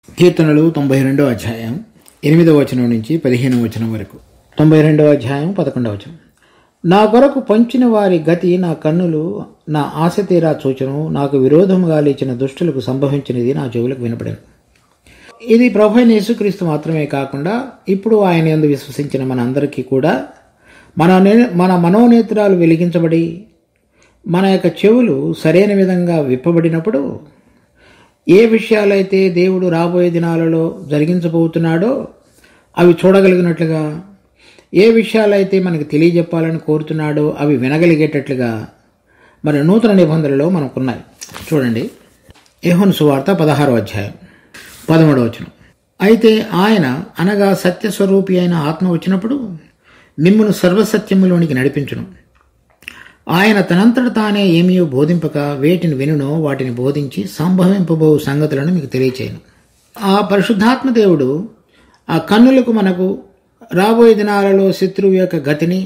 కీర్తనలు 92వ అధ్యాయం 8వ వచనం నుంచి 15వ వచనం వరకు. 92వ అధ్యాయం 11వ వచనం. నా కొరకు పంచిన వారి గతి నా కన్నులు నా ఆశ తీరా చూచను, నాకు విరోధముగా లేచిన దుష్టులకు సంభవించినది నా చెవులకు వినపడను. ఇది ప్రభువైన యేసుక్రీస్తు మాత్రమే కాకుండా ఇప్పుడు ఆయన యందు విశ్వసించిన మన అందరికీ కూడా మన మనోనేత్రాలు వెలిగించబడి మన యొక్క చెవులు సరైన విధంగా విప్పబడినప్పుడు ఏ విషయాలైతే దేవుడు రాబోయే దినాలలో జరిగించబోతున్నాడో అవి చూడగలిగినట్లుగా, ఏ విషయాలైతే మనకు తెలియజెప్పాలని కోరుతున్నాడో అవి వినగలిగేటట్లుగా మరి నూతన నిబంధనలో మనకున్నాయి. చూడండి, యోహాను సువార్త 16వ అధ్యాయం 13వ వచనం. అయితే ఆయన అనగా సత్యస్వరూపి అయిన ఆత్మ వచ్చినప్పుడు మిమ్మును సర్వసత్యములోనికి నడిపించును. ఆయన తనంతట తానే ఏమీ బోధింపక వేటిని వినునో వాటిని బోధించి సంభవింపబో సంగతులను మీకు తెలియచేయను. ఆ పరిశుద్ధాత్మ దేవుడు ఆ కన్నులకు మనకు రాబోయే దినాలలో శత్రువు యొక్క గతిని,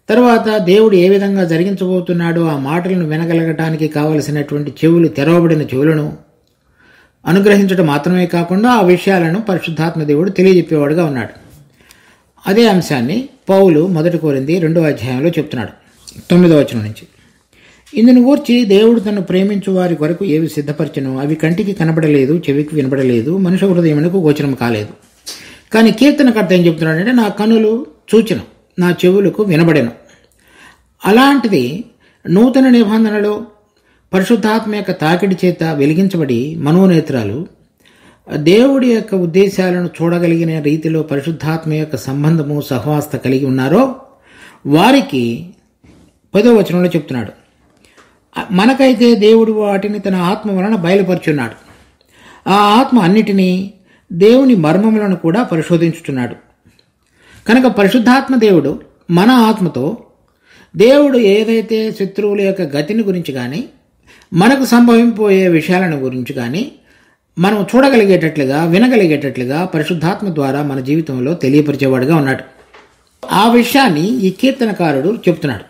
తర్వాత దేవుడు ఏ విధంగా జరిగించబోతున్నాడో ఆ మాటలను వినగలగటానికి కావలసినటువంటి చెవులు, తెరవబడిన చెవులను అనుగ్రహించడం మాత్రమే కాకుండా ఆ విషయాలను పరిశుద్ధాత్మ దేవుడు తెలియజెప్పేవాడుగా ఉన్నాడు. అదే అంశాన్ని పౌలు 1 కొరింథీ 2వ అధ్యాయంలో చెప్తున్నాడు, 9వ వచనం నుంచి. ఇందును గూర్చి దేవుడు తను ప్రేమించు వారి కొరకు ఏవి సిద్ధపరచను అవి కంటికి కనబడలేదు, చెవికి వినబడలేదు, మనుష్య హృదయమునకు గోచరం కాలేదు. కానీ కీర్తనకర్త ఏం చెప్తున్నాడంటే, నా కనులు చూచెను, నా చెవులకు వినబడెను. అలాంటిది నూతన నిబంధనలో పరిశుద్ధాత్మ యొక్క తాకిడి చేత వెలిగించబడి మనోనేత్రాలు దేవుడి యొక్క ఉద్దేశాలను చూడగలిగిన రీతిలో పరిశుద్ధాత్మ యొక్క సంబంధము, సహవాసత కలిగి ఉన్నారో వారికి 10వ వచనంలో చెప్తున్నాడు, మనకైతే దేవుడు వాటిని తన ఆత్మ వలన బయలుపరుచున్నాడు. ఆ ఆత్మ అన్నిటినీ దేవుని మర్మములను కూడా పరిశోధించుతున్నాడు. కనుక పరిశుద్ధాత్మ దేవుడు మన ఆత్మతో దేవుడు ఏదైతే శత్రువుల యొక్క గతిని గురించి కానీ, మనకు సంభవింపబోయే విషయాలను గురించి కానీ మనం చూడగలిగేటట్లుగా, వినగలిగేటట్లుగా పరిశుద్ధాత్మ ద్వారా మన జీవితంలో తెలియపరిచేవాడుగా ఉన్నాడు. ఆ విషయాన్ని ఈ కీర్తనకారుడు చెప్తున్నాడు.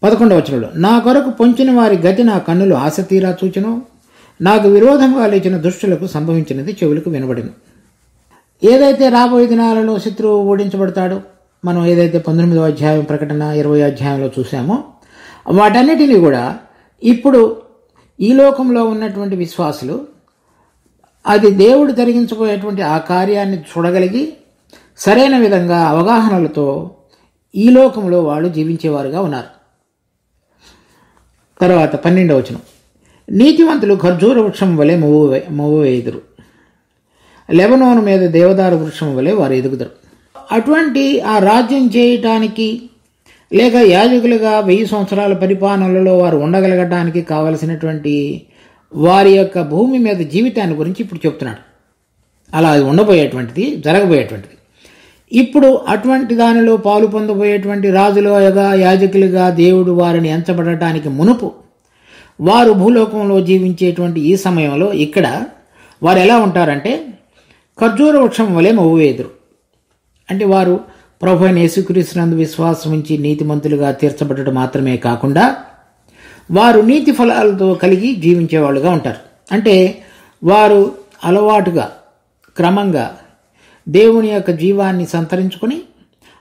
11వ వచనంలో, నా కొరకు పొంచిన వారి గతి నా కన్నులు ఆశ తీరా చూచెను, నాకు విరోధంగా లేచిన దుష్టులకు సంభవించినది చెవులకు వినబడిను. ఏదైతే రాబోయే దినాలలో శత్రువు ఓడించబడతాడో, మనం ఏదైతే 19వ అధ్యాయం ప్రకటన 20వ అధ్యాయంలో చూసామో వాటన్నిటినీ కూడా ఇప్పుడు ఈ లోకంలో ఉన్నటువంటి విశ్వాసులు అది దేవుడు జరిగించబోయేటువంటి ఆ కార్యాన్ని చూడగలిగి సరైన విధంగా అవగాహనలతో ఈ లోకంలో వాళ్ళు జీవించేవారుగా ఉన్నారు. తర్వాత 12వ వచనం, నీతివంతులు ఖర్జూర వృక్షం వలె మొవ్వు వేయుదురు, లెబనోను మీద దేవదారు వృక్షం వలె వారు ఎదుగుదరు. అటువంటి ఆ రాజ్యం చేయటానికి లేక యాజకులుగా 1000 సంవత్సరాల పరిపాలనలో వారు ఉండగలగటానికి కావలసినటువంటి వారి యొక్క భూమి మీద జీవితాన్ని గురించి ఇప్పుడు చెప్తున్నాడు. అలా ఉండబోయేటువంటిది, జరగబోయేటువంటిది. ఇప్పుడు అటువంటి దానిలో పాలు పొందబోయేటువంటి రాజులుగా, యాజకులుగా దేవుడు వారిని ఎంచబడటానికి మునుపు వారు భూలోకంలో జీవించేటువంటి ఈ సమయంలో ఇక్కడ వారు ఎలా ఉంటారంటే ఖర్జూర వృక్షం వలె మొవ్వువేదురు. అంటే వారు ప్రభువైన యేసుక్రీస్తునందు విశ్వాసం ఉంచి నీతిమంతులుగా తీర్చబడటం మాత్రమే కాకుండా వారు నీతి ఫలాలతో కలిగి జీవించేవాళ్ళుగా ఉంటారు. అంటే వారు అలవాటుగా క్రమంగా దేవుని యొక్క జీవాన్ని సంతరించుకొని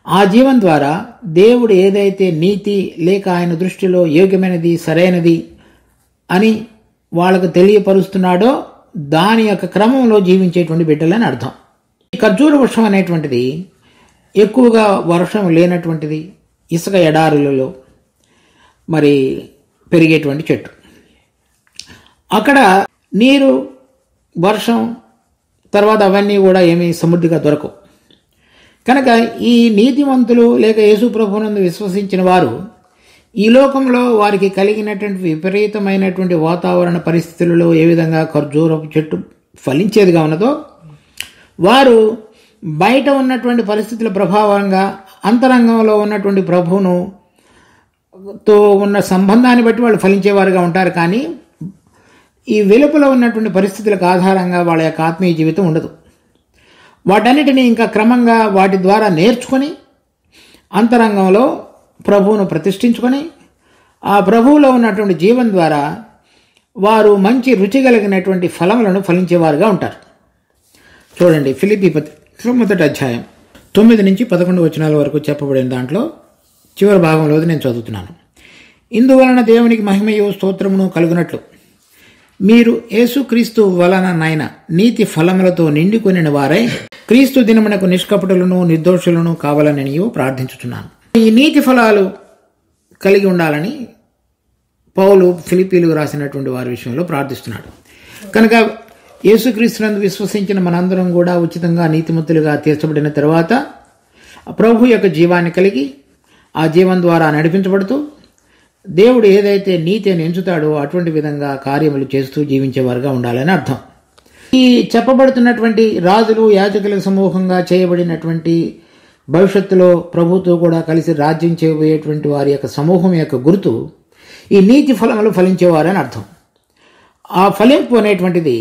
ఆ జీవం ద్వారా దేవుడు ఏదైతే నీతి లేక ఆయన దృష్టిలో యోగ్యమైనది, సరైనది అని వాళ్ళకు తెలియపరుస్తున్నాడో దాని యొక్క క్రమంలో జీవించేటువంటి బిడ్డలని అర్థం. ఈ ఖర్జూర వృక్షం అనేటువంటిది ఎక్కువగా వర్షం లేనటువంటిది, ఇసుక ఎడారులలో మరి పెరిగేటువంటి చెట్టు. అక్కడ నీరు, వర్షం తర్వాత అవన్నీ కూడా ఏమీ సమృద్ధిగా దొరకవు. కనుక ఈ నీతివంతులు లేక యేసు ప్రభువునందు విశ్వసించిన వారు ఈ లోకంలో వారికి కలిగినటువంటి విపరీతమైనటువంటి వాతావరణ పరిస్థితులలో ఏ విధంగా ఖర్జూరపు చెట్టు ఫలించేదిగా ఉన్నదో, వారు బయట ఉన్నటువంటి పరిస్థితుల ప్రభావంగా అంతరంగంలో ఉన్నటువంటి ప్రభువును తో ఉన్న సంబంధాన్ని బట్టి వాళ్ళు ఫలించేవారుగా ఉంటారు. కానీ ఈ వెలుపల ఉన్నటువంటి పరిస్థితులకు ఆధారంగా వాళ్ళ యొక్క ఆత్మీయ జీవితం ఉండదు. వాటన్నిటినీ ఇంకా క్రమంగా వాటి ద్వారా నేర్చుకొని అంతరంగంలో ప్రభువును ప్రతిష్ఠించుకొని ఆ ప్రభువులో ఉన్నటువంటి జీవం ద్వారా వారు మంచి రుచి కలిగినటువంటి ఫలములను ఫలించేవారుగా ఉంటారు. చూడండి, ఫిలిప్పీ పత్రిక 1వ అధ్యాయం 9 నుంచి 11 వచనాల వరకు చెప్పబడిన దాంట్లో చివరి భాగంలో నేను చదువుతున్నాను. ఇందువలన దేవునికి మహిమయు స్తోత్రమును కలుగునట్లు మీరు యేసుక్రీస్తు వలననైన నీతి ఫలములతో నిండుకొనిన వారై క్రీస్తు దినమునకు నిష్కపటులను నిర్దోషులను కావాలని ప్రార్థించుచున్నాను. ఈ నీతి ఫలాలు కలిగి ఉండాలని పౌలు ఫిలిప్పీలకు రాసినటువంటి వారి విషయంలో ప్రార్థిస్తున్నాడు. కనుక యేసుక్రీస్తునందు విశ్వసించిన మనందరం కూడా ఉచితంగా నీతిమంతులుగా తీర్చబడిన తర్వాత ప్రభు యొక్క జీవాన్ని కలిగి ఆ జీవం ద్వారా నడిపించబడుతూ దేవుడు ఏదైతే నీతిని ఎంచుతాడో అటువంటి విధంగా కార్యములు చేస్తూ జీవించేవారుగా ఉండాలని అర్థం. ఈ చెప్పబడుతున్నటువంటి రాజులు యాజకుల సమూహంగా చేయబడినటువంటి భవిష్యత్తులో ప్రభుతో కూడా కలిసి రాజ్యం చేయబోయేటువంటి వారి యొక్క సమూహం యొక్క గుర్తు ఈ నీతి ఫలములు ఫలించేవారని అర్థం. ఆ ఫలింపు అనేటువంటిది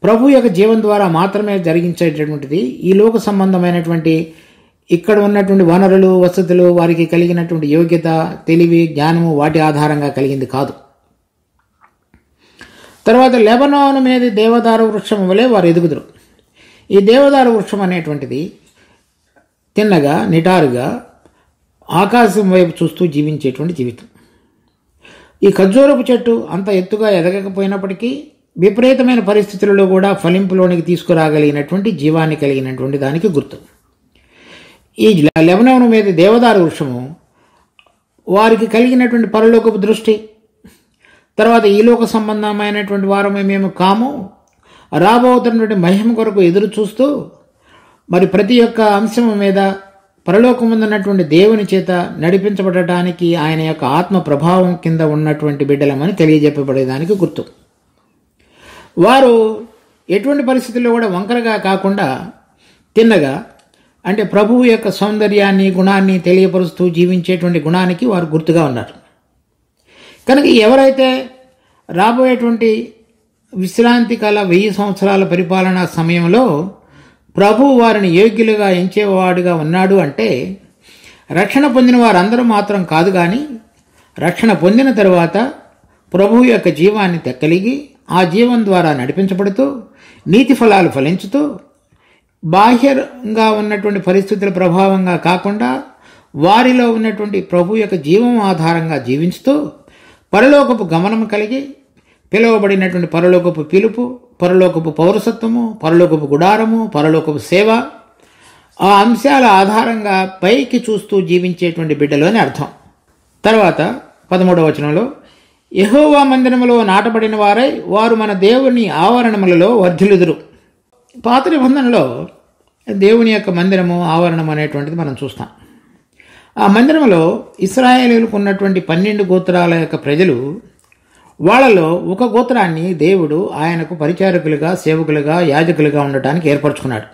ప్రభు యొక్క జీవం ద్వారా మాత్రమే జరిగించేటటువంటిది. ఈ లోక సంబంధమైనటువంటి ఇక్కడ ఉన్నటువంటి వనరులు, వసతులు, వారికి కలిగినటువంటి యోగ్యత, తెలివి, జ్ఞానము వాటి ఆధారంగా కలిగింది కాదు. తర్వాత లెబనోను మీద దేవదారు వృక్షం వలె వారు ఎదుగుదురు. ఈ దేవదారు వృక్షం అనేటువంటిది తిన్నగా నిటారుగా ఆకాశం వైపు చూస్తూ జీవించేటువంటి జీవితం. ఈ ఖర్జూరపు చెట్టు అంత ఎత్తుగా ఎదగకపోయినప్పటికీ విపరీతమైన పరిస్థితులలో కూడా ఫలింపులోనికి తీసుకురాగలిగినటువంటి జీవాన్ని కలిగినటువంటి దానికి గుర్తు. ఈ లెబనోను మీద దేవదారు వృక్షము వారికి కలిగినటువంటి పరలోకపు దృష్టి, తర్వాత ఈ లోక సంబంధమైనటువంటి వారమే మేము కాము, రాబోతున్నటువంటి మహిమ కొరకు ఎదురు చూస్తూ మరి ప్రతి ఒక్క అంశం మీద పరలోకముందున్నటువంటి దేవుని చేత నడిపించబడటానికి ఆయన యొక్క ఆత్మ ప్రభావం కింద ఉన్నటువంటి బిడ్డలమని తెలియజెప్పబడేదానికి గుర్తు. వారు ఎటువంటి పరిస్థితుల్లో కూడా వంకరగా కాకుండా తిన్నగా, అంటే ప్రభువు యొక్క సౌందర్యాన్ని, గుణాన్ని తెలియపరుస్తూ జీవించేటువంటి గుణానికి వారు గుర్తుగా ఉన్నారు. కనుక ఎవరైతే రాబోయేటువంటి విశ్రాంతి కాల 1000 సంవత్సరాల పరిపాలనా సమయంలో ప్రభువు వారిని యోగ్యులుగా ఎంచేవాడుగా ఉన్నాడు అంటే రక్షణ పొందిన వారందరూ మాత్రం కాదు, కానీ రక్షణ పొందిన తరువాత ప్రభువు యొక్క జీవాన్ని తెక్కలిగి ఆ జీవం ద్వారా నడిపించబడుతూ నీతి ఫలాలు ఫలించుతూ బాహ్యంగా ఉన్నటువంటి పరిస్థితుల ప్రభావంగా కాకుండా వారిలో ఉన్నటువంటి ప్రభు యొక్క జీవం ఆధారంగా జీవించుతూ పరలోకపు గమనం కలిగి పిలువబడినటువంటి పరలోకపు పిలుపు, పరలోకపు పౌరసత్వము, పరలోకపు గుడారము, పరలోకపు సేవ, ఆ అంశాల ఆధారంగా పైకి చూస్తూ జీవించేటువంటి బిడ్డలోని అర్థం. తర్వాత 13వ వచనంలో యెహోవా మందిరములో నాటబడిన వారై వారు మన దేవుని ఆవరణములలో వర్ధిల్లుదురు. పాత నిబంధనలో దేవుని యొక్క మందిరము, ఆవరణం అనేటువంటిది మనం చూస్తాం. ఆ మందిరంలో ఇశ్రాయేలీయులకు ఉన్నటువంటి 12 గోత్రాల యొక్క ప్రజలు, వాళ్ళలో ఒక గోత్రాన్ని దేవుడు ఆయనకు పరిచారకులుగా, సేవకులుగా, యాజకులుగా ఉండటానికి ఏర్పరచుకున్నాడు.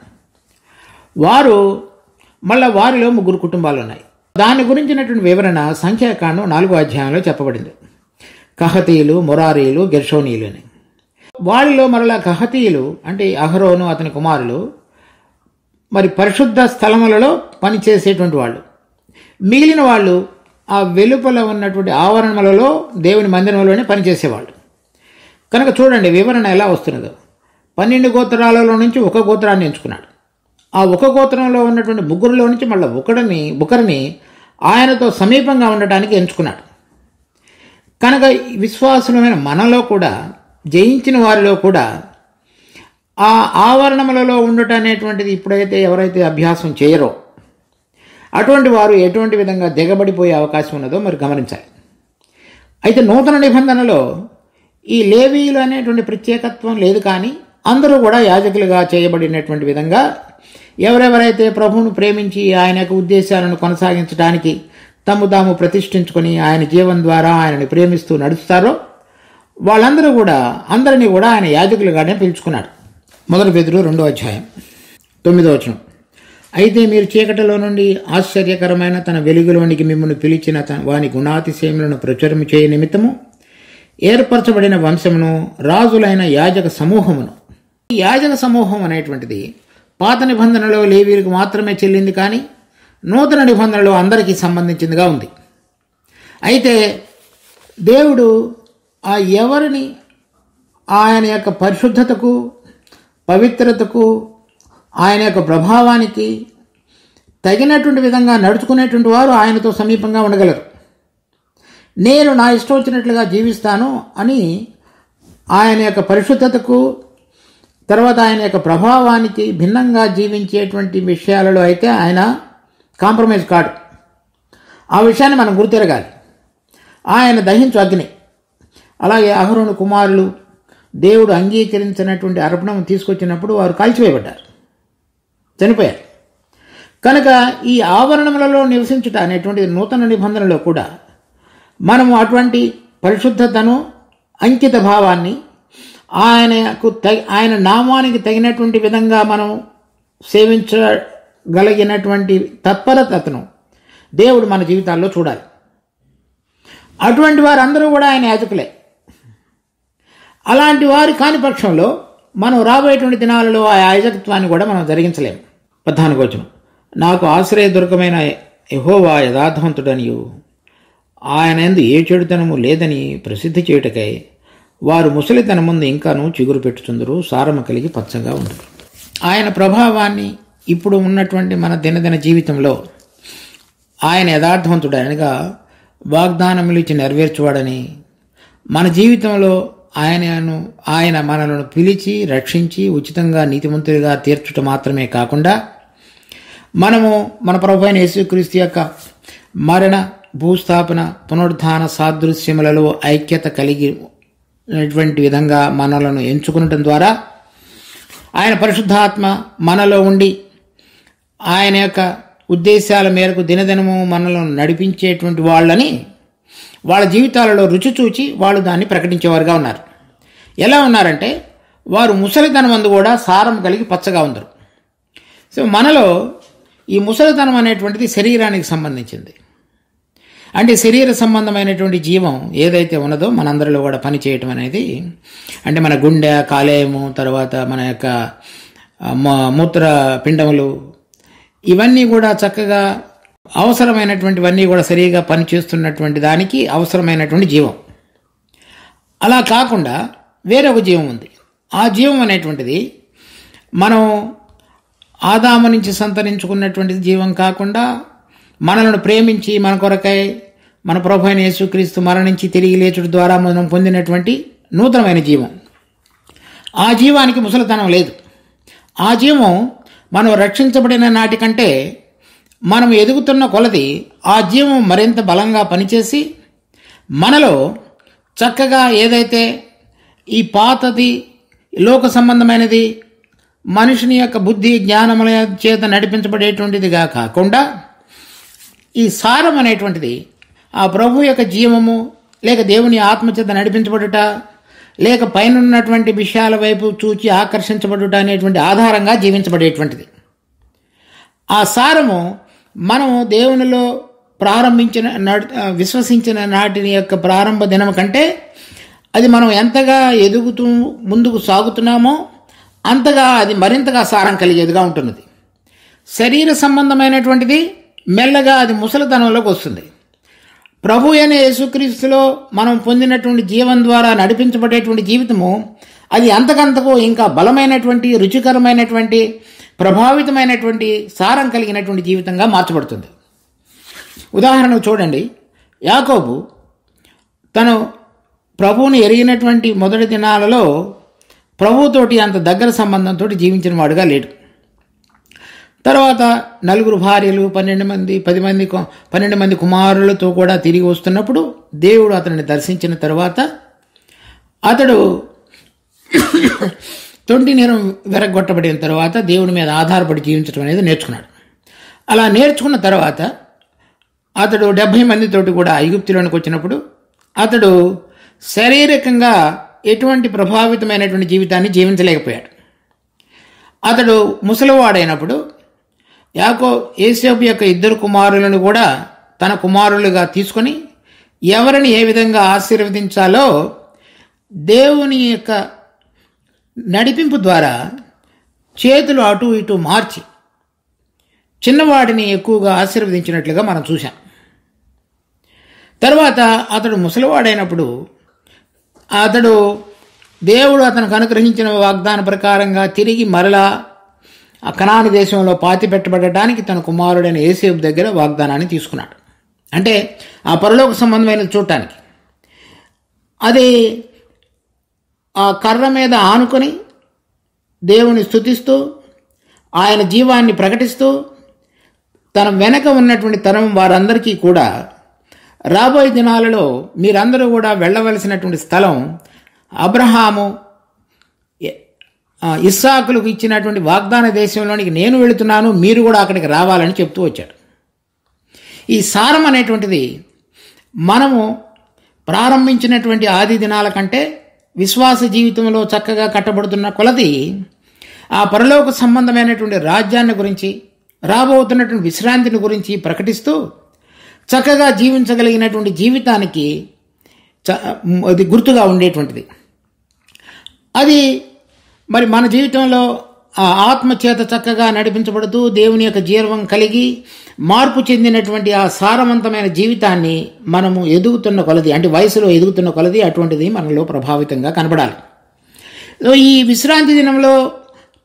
వారిలో 3 కుటుంబాలు ఉన్నాయి. దాని గురించినటువంటి వివరణ సంఖ్యాకాండం 4వ అధ్యాయంలో చెప్పబడింది. కహతీయులు, మొరారీయులు, గెర్షోనీయులు అని. వారిలో మరలా కహతీయులు అంటే అహరోను అతని కుమారులు మరి పరిశుద్ధ స్థలములలో పనిచేసేటువంటి వాళ్ళు. మిగిలిన వాళ్ళు ఆ వెలుపల ఉన్నటువంటి ఆవరణములలో దేవుని మందిరంలోనే పనిచేసేవాళ్ళు. కనుక చూడండి వివరణ ఎలా వస్తున్నదో. 12 గోత్రాలలో నుంచి ఒక గోత్రాన్ని ఎంచుకున్నాడు. ఆ ఒక గోత్రంలో ఉన్నటువంటి 3లో నుంచి మళ్ళీ ఒకరిని ఆయనతో సమీపంగా ఉండటానికి ఎంచుకున్నాడు. కనుక విశ్వాసులమైన మనలో కూడా, జయించిన వారిలో కూడా ఆ ఆవరణములలో ఉండటం అనేటువంటిది ఇప్పుడైతే ఎవరైతే అభ్యాసం చేయరో అటువంటి వారు ఎటువంటి విధంగా దిగబడిపోయే అవకాశం ఉన్నదో మరి గమనించాలి. అయితే నూతన నిబంధనలో ఈ లేవీయులు అనేటువంటి ప్రత్యేకత్వం లేదు, కానీ అందరూ కూడా యాజకులుగా చేయబడినటువంటి విధంగా ఎవరెవరైతే ప్రభువును ప్రేమించి ఆయన యొక్క ఉద్దేశాలను కొనసాగించడానికి తాము ప్రతిష్ఠించుకొని ఆయన జీవం ద్వారా ఆయనని ప్రేమిస్తూ నడుస్తారో వాళ్ళందరూ కూడా అందరినీ కూడా ఆయన యాజకులుగానే పిలుచుకున్నాడు. 1 పేతురు 2వ అధ్యాయం 9వ వచనం. అయితే మీరు చీకటిలో నుండి ఆశ్చర్యకరమైన తన వెలుగులోనికి మిమ్మల్ని పిలిచిన వాని గుణాతిశయములను ప్రచురము చేయ నిమిత్తము ఏర్పరచబడిన వంశమును, రాజులైన యాజక సమూహమును. ఈ యాజక సమూహం అనేటువంటిది పాత నిబంధనలో లేవీయులకు మాత్రమే చెల్లింది, కానీ నూతన నిబంధనలో అందరికీ సంబంధించిందిగా ఉంది. అయితే దేవుడు ఆ ఎవరిని ఆయన యొక్క పరిశుద్ధతకు, పవిత్రతకు, ఆయన యొక్క ప్రభావానికి తగినటువంటి విధంగా నడుచుకునేటువంటి వారు ఆయనతో సమీపంగా ఉండగలరు. నేను నా ఇష్టం వచ్చినట్లుగా జీవిస్తాను అని ఆయన యొక్క పరిశుద్ధతకు, తర్వాత ఆయన యొక్క ప్రభావానికి భిన్నంగా జీవించేటువంటి విషయాలలో అయితే ఆయన కాంప్రమైజ్ కాడు. ఆ విషయాన్ని మనం గుర్తెరగాలి. ఆయన దహించు అగ్ని. అలాగే అహరోను కుమారులు దేవుడు అంగీకరించినటువంటి అర్పణం తీసుకొచ్చినప్పుడు వారు కాల్చివేయబడ్డారు, చనిపోయారు. కనుక ఈ ఆవరణములలో నివసించుట అనేటువంటి నూతన నిబంధనలో కూడా మనము అటువంటి పరిశుద్ధతను, అంకిత భావాన్ని, ఆయన నామానికి తగినటువంటి విధంగా మనం సేవించగలిగినటువంటి తత్పరతను దేవుడు మన జీవితాల్లో చూడాలి. అటువంటి వారందరూ కూడా ఆయన యాజకులే. అలాంటి వారి కాని పక్షంలో మనం రాబోయేటువంటి దినాలలో ఆ యాజకత్వాన్ని కూడా మనం జరిగించలేము. 14వ వచనం, నాకు ఆశ్రయదుర్గమైన యెహోవా యథార్థవంతుడనియు ఆయన యందు ఏ చెడుతనము లేదని ప్రసిద్ధి చేయుటకై వారు ముసలితనం ముందు ఇంకాను చిగురు పెట్టుచుందరు, సారమ కలిగి పచ్చగా ఉండరు. ఆయన ప్రభావాన్ని ఇప్పుడు ఉన్నటువంటి మన దినదిన జీవితంలో ఆయన యథార్థవంతుడు, అనగా వాగ్దానములు ఇచ్చి నెరవేర్చువాడని, మన జీవితంలో ఆయన మనలను పిలిచి రక్షించి ఉచితంగా నీతిమంతులుగా తీర్చుట మాత్రమే కాకుండా మనము మన ప్రభు అయిన యేసుక్రీస్తు యొక్క మరణ, భూస్థాపన, పునరుద్ధాన సాదృశ్యములలో ఐక్యత కలిగినటువంటి విధంగా మనలను ఎంచుకునటం ద్వారా ఆయన పరిశుద్ధాత్మ మనలో ఉండి ఆయన యొక్క ఉద్దేశాల మేరకు దినదినము మనలను నడిపించేటువంటి వాళ్ళని వాళ్ళ జీవితాలలో రుచి చూచి వాళ్ళు దాన్ని ప్రకటించేవారుగా ఉన్నారు. ఎలా ఉన్నారంటే వారు ముసలితనం అందు కూడా సారం కలిగి పచ్చగా ఉందరు. సో మనలో ఈ ముసలితనం అనేటువంటిది శరీరానికి సంబంధించింది. అంటే శరీర సంబంధమైనటువంటి జీవం ఏదైతే ఉన్నదో మనందరిలో కూడా పని చేయటం అనేది, అంటే మన గుండె, కాలేయము, తర్వాత మన యొక్క మూత్ర పిండములు, ఇవన్నీ కూడా చక్కగా అవసరమైనటువంటివన్నీ కూడా సరిగా పనిచేస్తున్నటువంటి దానికి అవసరమైనటువంటి జీవం. అలా కాకుండా వేరొక జీవం ఉంది. ఆ జీవం అనేటువంటిది మనం ఆదాము నుంచి సంతరించుకున్నటువంటి జీవం కాకుండా మనలను ప్రేమించి మన కొరకై మన ప్రభు అయిన యేసుక్రీస్తు మరణించి తిరిగి లేచుట ద్వారా మనం పొందినటువంటి నూతనమైన జీవం. ఆ జీవానికి ముసలితనం లేదు. ఆ జీవం మనం రక్షించబడిన నాటికంటే మనం ఎదుగుతున్న కొలది ఆ జీవం మరింత బలంగా పనిచేసి మనలో చక్కగా ఏదైతే ఈ పాతది లోక సంబంధమైనది మనుషుని యొక్క బుద్ధి జ్ఞానముల చేత నడిపించబడేటువంటిదిగా కాకుండా ఈ సారం అనేటువంటిది ఆ ప్రభు యొక్క జీవము, లేక దేవుని ఆత్మచేత నడిపించబడుట, లేక పైన ఉన్నటువంటి విషయాల వైపు చూచి ఆకర్షించబడుట అనేటువంటి ఆధారంగా జీవించబడేటువంటిది. ఆ సారము మనము దేవునిలో విశ్వసించిన నాటిని యొక్క ప్రారంభ దినం కంటే అది మనం ఎంతగా ఎదుగుతూ ముందుకు సాగుతున్నామో అంతగా అది మరింతగా సారం కలిగేదిగా ఉంటున్నది. శరీర సంబంధమైనటువంటిది మెల్లగా అది ముసలితనంలోకి వస్తుంది. ప్రభు అయిన యేసుక్రీస్తులో మనం పొందినటువంటి జీవం ద్వారా నడిపించబడేటువంటి జీవితము అది అంతకంతకు ఇంకా బలమైనటువంటి, రుచికరమైనటువంటి, ప్రభావితమైనటువంటి, సారం కలిగినటువంటి జీవితంగా మార్చబడుతుంది. ఉదాహరణకు చూడండి, యాకోబు తను ప్రభువుని ఎరిగినటువంటి మొదటి దినాలలో ప్రభువుతోటి అంత దగ్గర సంబంధంతో జీవించిన వాడుగా లేడు. తర్వాత 4 భార్యలు, 12 మంది కుమారులతో కూడా తిరిగి వస్తున్నప్పుడు దేవుడు అతనిని దర్శించిన తర్వాత అతడు తొంటి నీరు వెరగొట్టబడిన తర్వాత దేవుని మీద ఆధారపడి జీవించడం అనేది నేర్చుకున్నాడు. అలా నేర్చుకున్న తర్వాత అతడు 70 మందితోటి కూడా ఐగుప్తులోనికి వచ్చినప్పుడు అతడు శారీరకంగా ఎటువంటి ప్రభావితమైనటువంటి జీవితాన్ని జీవించలేకపోయాడు. అతడు ముసలివాడైనప్పుడు యోసేపు యొక్క 2 కుమారులను కూడా తన కుమారులుగా తీసుకొని ఎవరిని ఏ విధంగా ఆశీర్వదించాలో దేవుని యొక్క నడిపింపు ద్వారా చేతులు అటు ఇటు మార్చి చిన్నవాడిని ఎక్కువగా ఆశీర్వదించినట్లుగా మనం చూశాం. తర్వాత అతడు ముసలివాడైనప్పుడు అతడు దేవుడు అతనికి అనుగ్రహించిన వాగ్దాన ప్రకారంగా తిరిగి మరలా ఆ కనాను దేశంలో పాతి పెట్టబడటానికి తన కుమారుడైన యేసేపు దగ్గర వాగ్దానాన్ని తీసుకున్నాడు. అంటే ఆ పరలోక సంబంధమైన చూడటానికి. అది ఆ కర్ర మీద ఆనుకొని దేవుని స్తుతిస్తూ ఆయన జీవాన్ని ప్రకటిస్తూ తన వెనక ఉన్నటువంటి తరం వారందరికీ కూడా రాబోయే దినాలలో మీరందరూ కూడా వెళ్ళవలసినటువంటి స్థలం అబ్రహాము ఇస్సాకులకు ఇచ్చినటువంటి వాగ్దాన దేశంలోనికి నేను వెళుతున్నాను, మీరు కూడా అక్కడికి రావాలని చెప్తూ వచ్చాడు. ఈ సారం అనేటువంటిది మనము ప్రారంభించినటువంటి ఆది దినాల కంటే విశ్వాస జీవితంలో చక్కగా కట్టబడుతున్న కొలది ఆ పరలోక సంబంధమైనటువంటి రాజ్యాన్ని గురించి, రాబోతున్నటువంటి విశ్రాంతిని గురించి ప్రకటిస్తూ చక్కగా జీవించగలిగినటువంటి జీవితానికి అది గుర్తుగా ఉండేటువంటిది. అది మరి మన జీవితంలో ఆ ఆత్మచేత చక్కగా నడిపించబడుతూ దేవుని యొక్క జీవం కలిగి మార్పు చెందినటువంటి ఆ సారవంతమైన జీవితాన్ని మనము ఎదుగుతున్న కొలది, అంటే వయసులో ఎదుగుతున్న కొలది అటువంటిది మనలో ప్రభావితంగా కనబడాలి. ఈ విశ్రాంతి దినంలో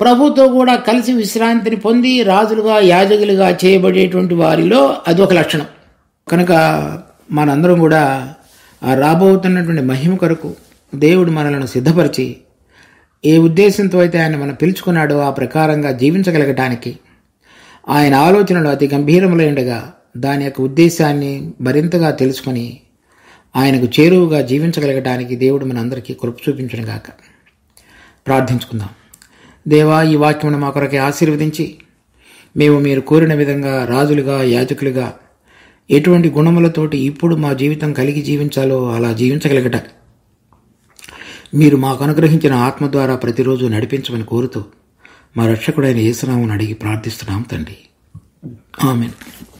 ప్రభుతో కూడా కలిసి విశ్రాంతిని పొంది రాజులుగా యాజకులుగా చేయబడేటువంటి వారిలో అదొక లక్షణం. కనుక మనందరం కూడా ఆ రాబోతున్నటువంటి మహిమ కొరకు దేవుడు మనలను సిద్ధపరిచి ఏ ఉద్దేశంతో అయితే ఆయన మనం పిలుచుకున్నాడో ఆ ప్రకారంగా జీవించగలగటానికి ఆయన ఆలోచనలు అతి గంభీరములైనగా దాని యొక్క ఉద్దేశాన్ని మరింతగా తెలుసుకొని ఆయనకు చేరువుగా జీవించగలగటానికి దేవుడు మనందరికీ కృప చూపించడం గాక. ప్రార్థించుకుందాం. దేవా, ఈ వాక్యమును మా కొరకే ఆశీర్వదించి మేము మీరు కోరిన విధంగా రాజులుగా యాజకులుగా ఎటువంటి గుణములతోటి ఇప్పుడు మా జీవితం కలిగి జీవించాలో అలా జీవించగలగట మీరు మాకు అనుగ్రహించిన ఆత్మ ద్వారా ప్రతిరోజు నడిపించమని కోరుతూ మా రక్షకుడైన యేసునామమును అడిగి ప్రార్థిస్తున్నాం తండ్రి. ఆమేన్.